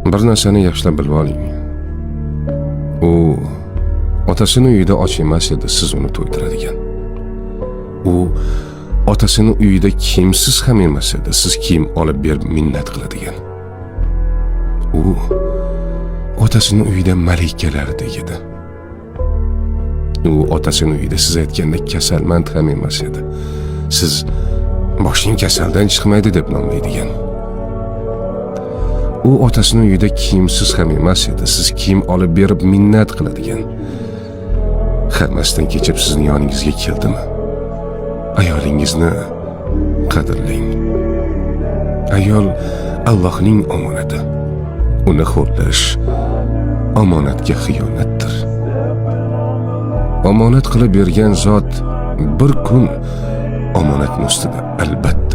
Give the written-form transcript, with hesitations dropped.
Bir narsani yaxshilab bilib oling. U otasini uyida och emas edi, siz uni to'ydiradigan. U otasini uyida kimsiz ham emas edi, siz kiyim olib berib minnat qiladigan. U otasini uyida malikalardek edi. U otasini uyida siz aytgandek kasalmand ham emas edi. Siz boshing kasaldan chiqmaydi deb nomlaydigan. U otasini uyida kiyimsiz ham emas edi. Siz kiyim olib berib minnat qiladigan. Hammasidan kechib sizning yoningizga keldimi? Ayolingizni qadrlang. Ayol Allohning omonati. Uni xo'rlash omonatga xiyonatdir. Omonat qilib bergan zot bir kun omonatning ustida albatta